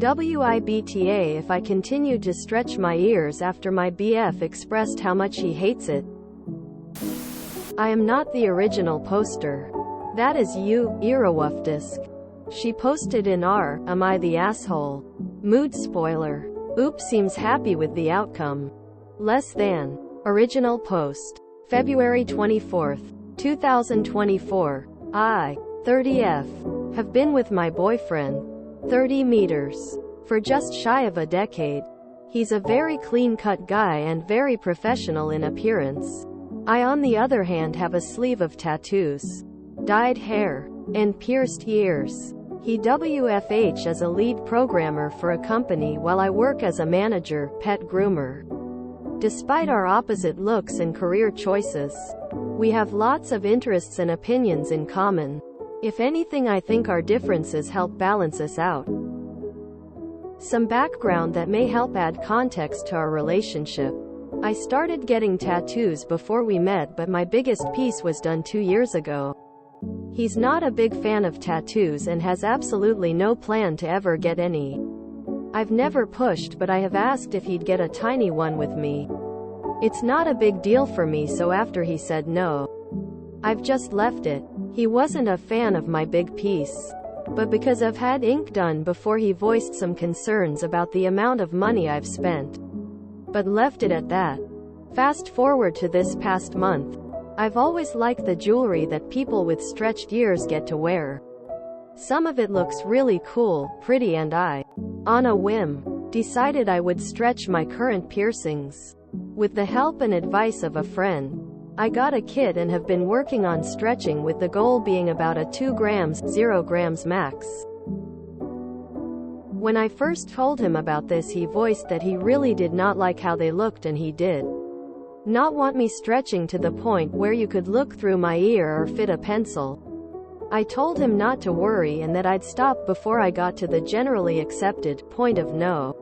WIBTA if I continued to stretch my ears after my BF expressed how much he hates it. I am not the original poster. That is LucyAriaRose. She posted in r, am I the asshole? Mood spoiler. Oop seems happy with the outcome. Less than. Original post. February 24th, 2024. I, 30F, have been with my boyfriend, 30 meters, for just shy of a decade. He's a very clean-cut guy and very professional in appearance. I on the other hand have a sleeve of tattoos, dyed hair, and pierced ears. He WFH as a lead programmer for a company while I work as a manager, pet groomer. Despite our opposite looks and career choices, we have lots of interests and opinions in common. If anything, I think our differences help balance us out. Some background that may help add context to our relationship. I started getting tattoos before we met, but my biggest piece was done 2 years ago. He's not a big fan of tattoos and has absolutely no plan to ever get any. I've never pushed, but I have asked if he'd get a tiny one with me. It's not a big deal for me, so after he said no, I've just left it. He wasn't a fan of my big piece, but because I've had ink done before, he voiced some concerns about the amount of money I've spent, but left it at that. Fast forward to this past month. I've always liked the jewelry that people with stretched ears get to wear. Some of it looks really cool, pretty, and I, on a whim, decided I would stretch my current piercings. With the help and advice of a friend, I got a kit and have been working on stretching, with the goal being about a 2 grams, 0 grams max. When I first told him about this, he voiced that he really did not like how they looked, and he did not want me stretching to the point where you could look through my ear or fit a pencil. I told him not to worry and that I'd stop before I got to the generally accepted point of no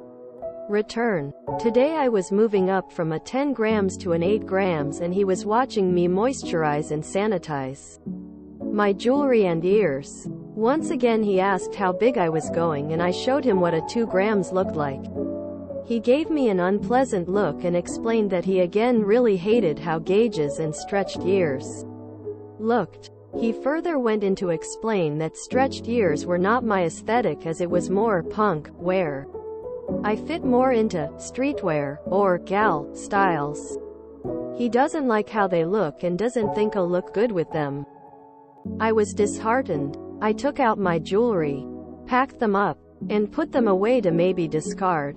return. Today I was moving up from a 10 grams to an 8 grams, and he was watching me moisturize and sanitize my jewelry and ears. Once again he asked how big I was going, and I showed him what a 2 grams looked like. He gave me an unpleasant look and explained that he again really hated how gauges and stretched ears looked. He further went in to explain that stretched ears were not my aesthetic, as it was more punk wear. I fit more into streetwear or gal styles. He doesn't like how they look and doesn't think I'll look good with them. I was disheartened. I took out my jewelry, packed them up, and put them away to maybe discard.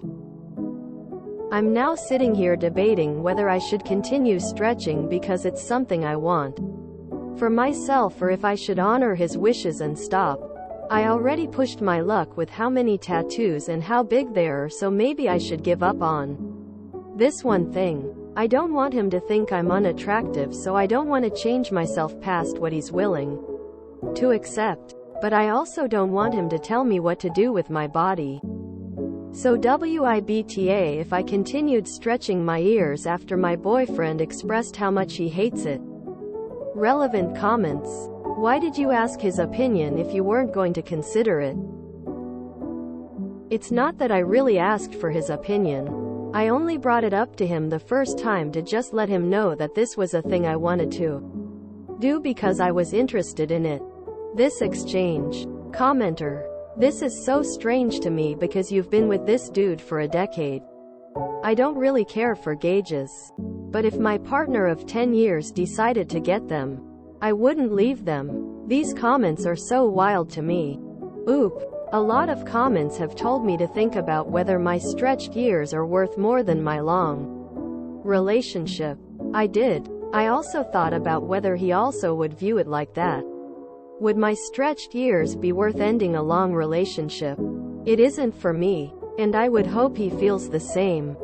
I'm now sitting here debating whether I should continue stretching because it's something I want for myself, or if I should honor his wishes and stop. I already pushed my luck with how many tattoos and how big they are, so maybe I should give up on this one thing. I don't want him to think I'm unattractive, so I don't want to change myself past what he's willing to accept. But I also don't want him to tell me what to do with my body. So WIBTA if I continued stretching my ears after my boyfriend expressed how much he hates it. Relevant comments. Why did you ask his opinion if you weren't going to consider it? It's not that I really asked for his opinion. I only brought it up to him the first time to just let him know that this was a thing I wanted to do because I was interested in it. This exchange. Commenter. This is so strange to me because you've been with this dude for a decade. I don't really care for gauges. But if my partner of 10 years decided to get them, I wouldn't leave them. These comments are so wild to me. Oop. A lot of comments have told me to think about whether my stretched ears are worth more than my long relationship. I did. I also thought about whether he also would view it like that. Would my stretched ears be worth ending a long relationship? It isn't for me, and I would hope he feels the same.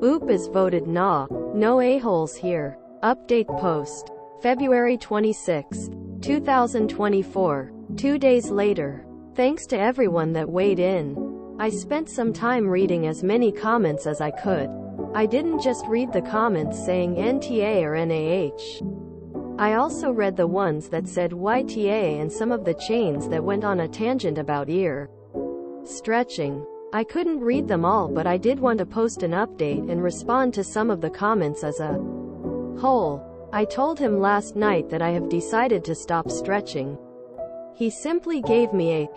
Oop is voted nah. No a-holes here. Update post. February 26, 2024. 2 days later. Thanks to everyone that weighed in. I spent some time reading as many comments as I could. I didn't just read the comments saying NTA or NAH. I also read the ones that said YTA and some of the chains that went on a tangent about ear Stretching. I couldn't read them all, but I did want to post an update and respond to some of the comments as a whole. I told him last night that I have decided to stop stretching. He simply gave me a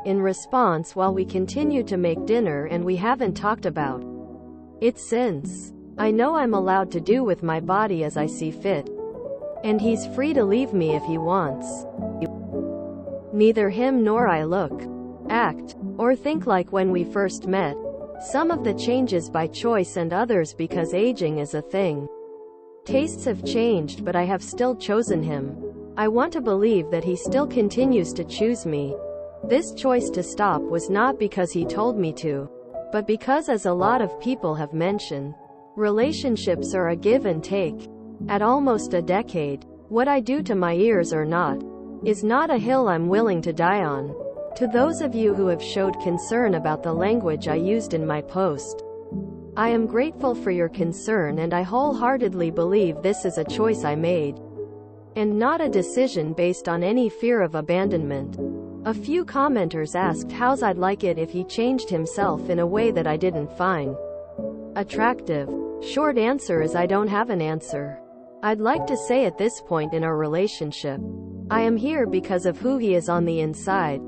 in response while we continued to make dinner, and we haven't talked about it since. I know I'm allowed to do with my body as I see fit. And he's free to leave me if he wants. Neither him nor I look, act, or think like when we first met. Some of the changes by choice and others because aging is a thing. Tastes have changed, but I have still chosen him. I want to believe that he still continues to choose me. This choice to stop was not because he told me to, but because, as a lot of people have mentioned, relationships are a give and take. At almost a decade, what I do to my ears or not is not a hill I'm willing to die on. To those of you who have showed concern about the language I used in my post, I am grateful for your concern, and I wholeheartedly believe this is a choice I made, and not a decision based on any fear of abandonment. A few commenters asked how I'd like it if he changed himself in a way that I didn't find attractive. Short answer is I don't have an answer. I'd like to say at this point in our relationship, I am here because of who he is on the inside.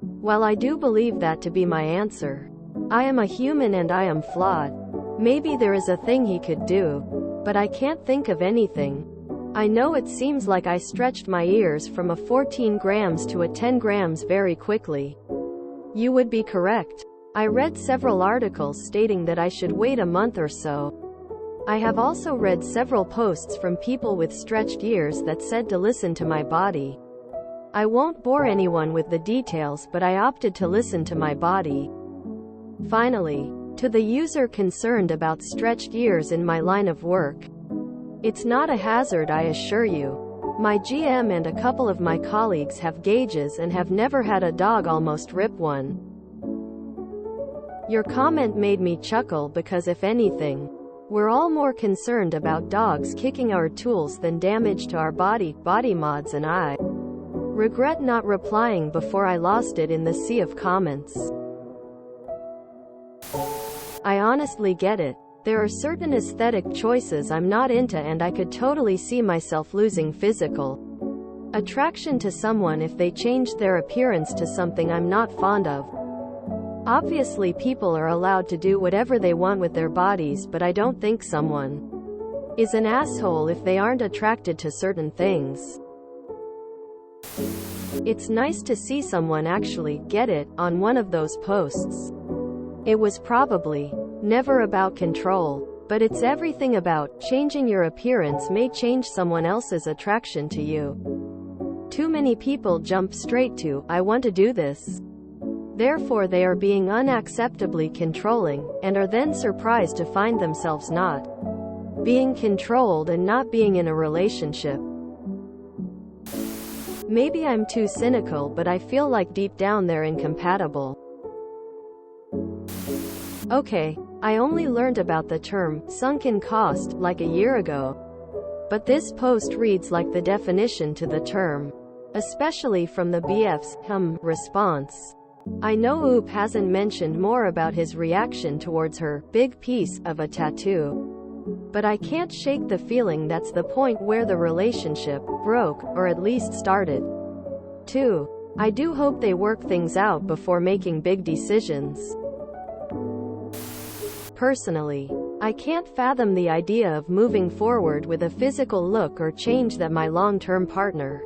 While I do believe that to be my answer, I am a human and I am flawed. Maybe there is a thing he could do, but I can't think of anything. I know it seems like I stretched my ears from a 14 grams to a 10 grams very quickly. You would be correct. I read several articles stating that I should wait a month or so. I have also read several posts from people with stretched ears that said to listen to my body. I won't bore anyone with the details, but I opted to listen to my body. Finally, to the user concerned about stretched ears in my line of work, it's not a hazard, I assure you. My GM and a couple of my colleagues have gauges and have never had a dog almost rip one. Your comment made me chuckle because, if anything, we're all more concerned about dogs kicking our tools than damage to our body mods, and I regret not replying before I lost it in the sea of comments. I honestly get it. There are certain aesthetic choices I'm not into, and I could totally see myself losing physical attraction to someone if they changed their appearance to something I'm not fond of. Obviously, people are allowed to do whatever they want with their bodies, but I don't think someone is an asshole if they aren't attracted to certain things. It's nice to see someone actually get it on one of those posts. It was probably never about control, but it's everything about changing your appearance may change someone else's attraction to you. Too many people jump straight to, I want to do this. Therefore they are being unacceptably controlling, and are then surprised to find themselves not being controlled and not being in a relationship. Maybe I'm too cynical, but I feel like deep down they're incompatible. Okay, I only learned about the term sunken cost like a year ago, but this post reads like the definition to the term, especially from the BF's response. I know Oop hasn't mentioned more about his reaction towards her big piece of a tattoo, but I can't shake the feeling that's the point where the relationship broke, or at least started. 2. I do hope they work things out before making big decisions. Personally, I can't fathom the idea of moving forward with a physical look or change that my long-term partner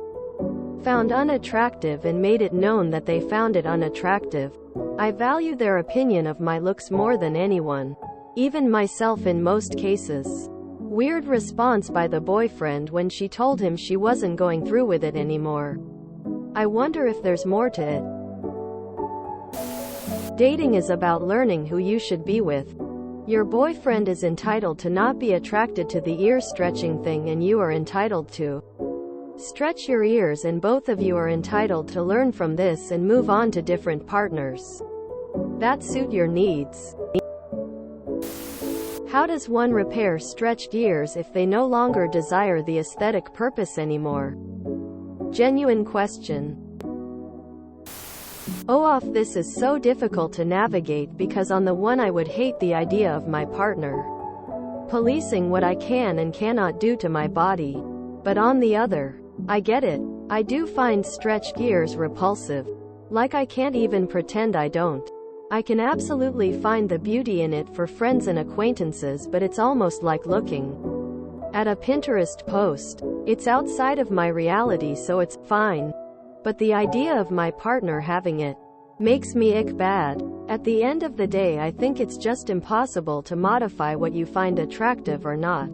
found unattractive and made it known that they found it unattractive. I value their opinion of my looks more than anyone, even myself in most cases. Weird response by the boyfriend when she told him she wasn't going through with it anymore. I wonder if there's more to it. Dating is about learning who you should be with. Your boyfriend is entitled to not be attracted to the ear stretching thing, and you are entitled to stretch your ears, and both of you are entitled to learn from this and move on to different partners that suit your needs. How does one repair stretched ears if they no longer desire the aesthetic purpose anymore? Genuine question. This is so difficult to navigate because on the one I would hate the idea of my partner policing what I can and cannot do to my body. But on the other, I get it. I do find stretched ears repulsive. Like I can't even pretend I don't. I can absolutely find the beauty in it for friends and acquaintances, but it's almost like looking at a Pinterest post. It's outside of my reality, so it's fine. But the idea of my partner having it makes me ick bad. At the end of the day, I think it's just impossible to modify what you find attractive or not.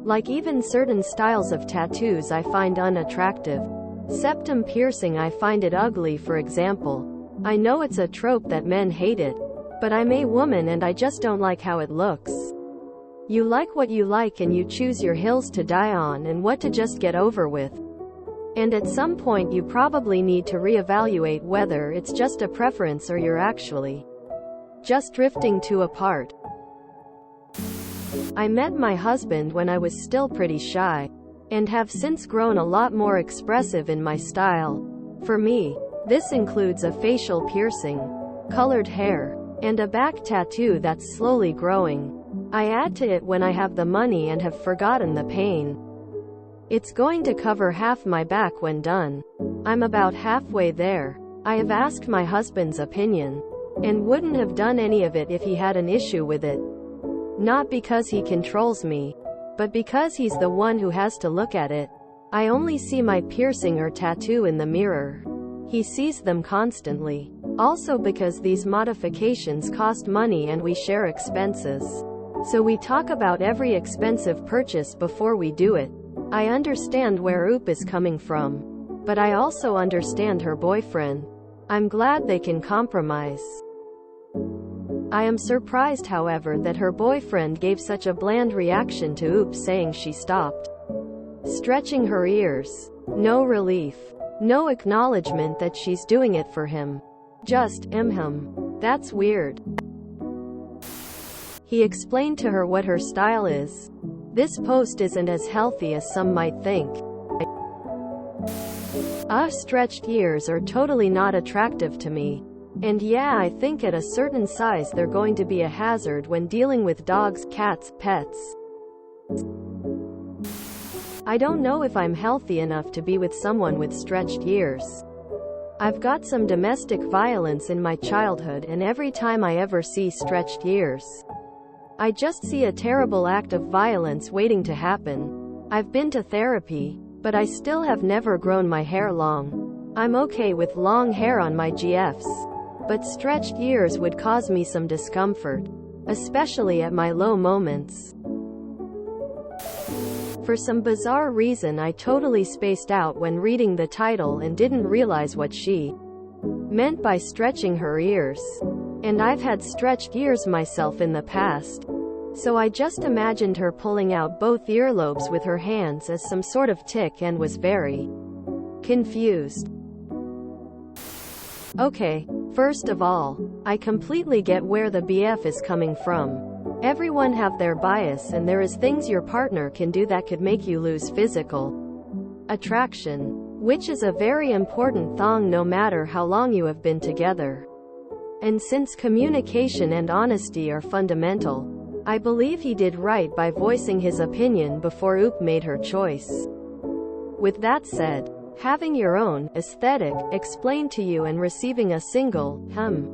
Like even certain styles of tattoos I find unattractive. Septum piercing, I find it ugly, for example. I know it's a trope that men hate it, but I'm a woman and I just don't like how it looks. You like what you like and you choose your hills to die on and what to just get over with. And at some point you probably need to reevaluate whether it's just a preference or you're actually just drifting too apart. I met my husband when I was still pretty shy, and have since grown a lot more expressive in my style. For me, this includes a facial piercing, colored hair, and a back tattoo that's slowly growing. I add to it when I have the money and have forgotten the pain. It's going to cover half my back when done. I'm about halfway there. I have asked my husband's opinion, and wouldn't have done any of it if he had an issue with it. Not because he controls me, but because he's the one who has to look at it. I only see my piercing or tattoo in the mirror. He sees them constantly. Also because these modifications cost money and we share expenses. So we talk about every expensive purchase before we do it. I understand where Oop is coming from. But I also understand her boyfriend. I'm glad they can compromise. I am surprised, however, that her boyfriend gave such a bland reaction to Oop saying she stopped stretching her ears. No relief. No acknowledgement that she's doing it for him. Just, him. That's weird. He explained to her what her style is. This post isn't as healthy as some might think. Stretched ears are totally not attractive to me. And yeah, I think at a certain size they're going to be a hazard when dealing with dogs, cats, pets. I don't know if I'm healthy enough to be with someone with stretched ears. I've got some domestic violence in my childhood, and every time I ever see stretched ears, I just see a terrible act of violence waiting to happen. I've been to therapy, but I still have never grown my hair long. I'm okay with long hair on my GFs, but stretched ears would cause me some discomfort, especially at my low moments. For some bizarre reason, I totally spaced out when reading the title and didn't realize what she meant by stretching her ears. And I've had stretched ears myself in the past. So I just imagined her pulling out both earlobes with her hands as some sort of tick and was very confused. Okay, first of all, I completely get where the BF is coming from. Everyone have their bias, and there is things your partner can do that could make you lose physical attraction, which is a very important thing no matter how long you have been together. And since communication and honesty are fundamental, I believe he did right by voicing his opinion before Oop made her choice. With that said, having your own aesthetic explained to you and receiving a single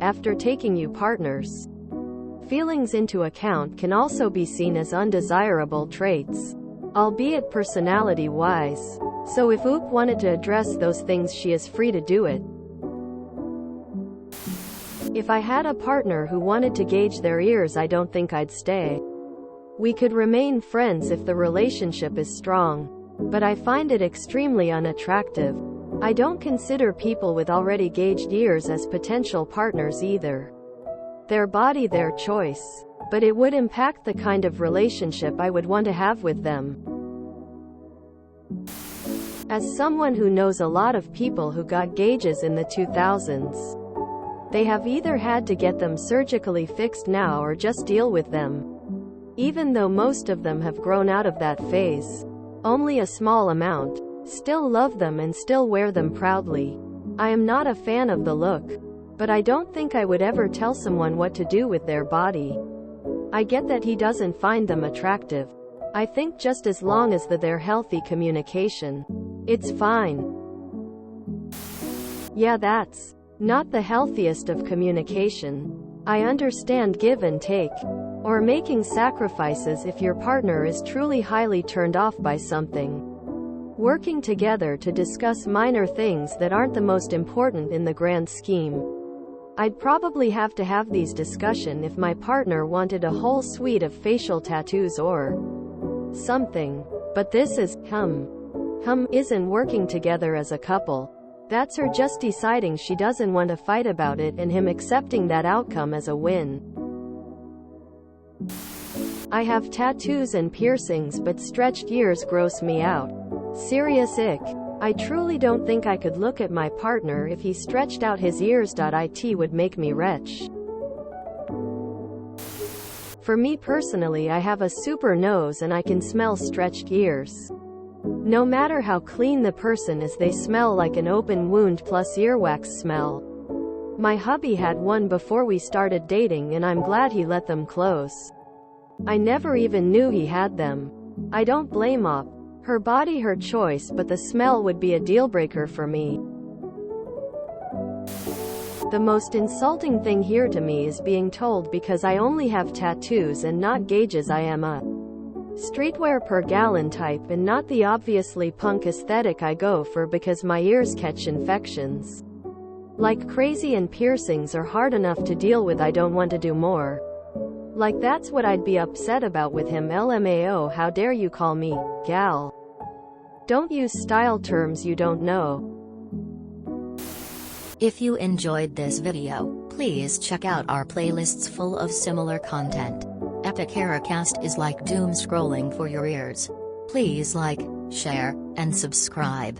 after taking you partners feelings into account can also be seen as undesirable traits, albeit personality-wise. So if Oop wanted to address those things, she is free to do it. If I had a partner who wanted to gauge their ears, I don't think I'd stay. We could remain friends if the relationship is strong, but I find it extremely unattractive. I don't consider people with already gauged ears as potential partners either. Their body, their choice. But it would impact the kind of relationship I would want to have with them. As someone who knows a lot of people who got gauges in the 2000s, they have either had to get them surgically fixed now or just deal with them. Even though most of them have grown out of that phase, only a small amount still love them and still wear them proudly. I am not a fan of the look. But I don't think I would ever tell someone what to do with their body. I get that he doesn't find them attractive. I think just as long as they're healthy communication, it's fine. Yeah, that's not the healthiest of communication. I understand give and take, or making sacrifices if your partner is truly highly turned off by something. Working together to discuss minor things that aren't the most important in the grand scheme. I'd probably have to have these discussions if my partner wanted a whole suite of facial tattoos or something. But this is, isn't working together as a couple. That's her just deciding she doesn't want to fight about it and him accepting that outcome as a win. I have tattoos and piercings, but stretched ears gross me out. Serious ick. I truly don't think I could look at my partner if he stretched out his ears. It would make me retch. For me personally, I have a super nose and I can smell stretched ears. No matter how clean the person is, they smell like an open wound plus earwax smell. My hubby had one before we started dating and I'm glad he let them close. I never even knew he had them. I don't blame her body, her choice, but the smell would be a deal-breaker for me. The most insulting thing here to me is being told because I only have tattoos and not gauges I am a streetwear per gallon type and not the obviously punk aesthetic I go for because my ears catch infections like crazy and piercings are hard enough to deal with. I don't want to do more. Like that's what I'd be upset about with him. LMAO, how dare you call me gal. Don't use style terms you don't know. If you enjoyed this video, please check out our playlists full of similar content. EpicAriaCast is like doom scrolling for your ears. Please like, share, and subscribe.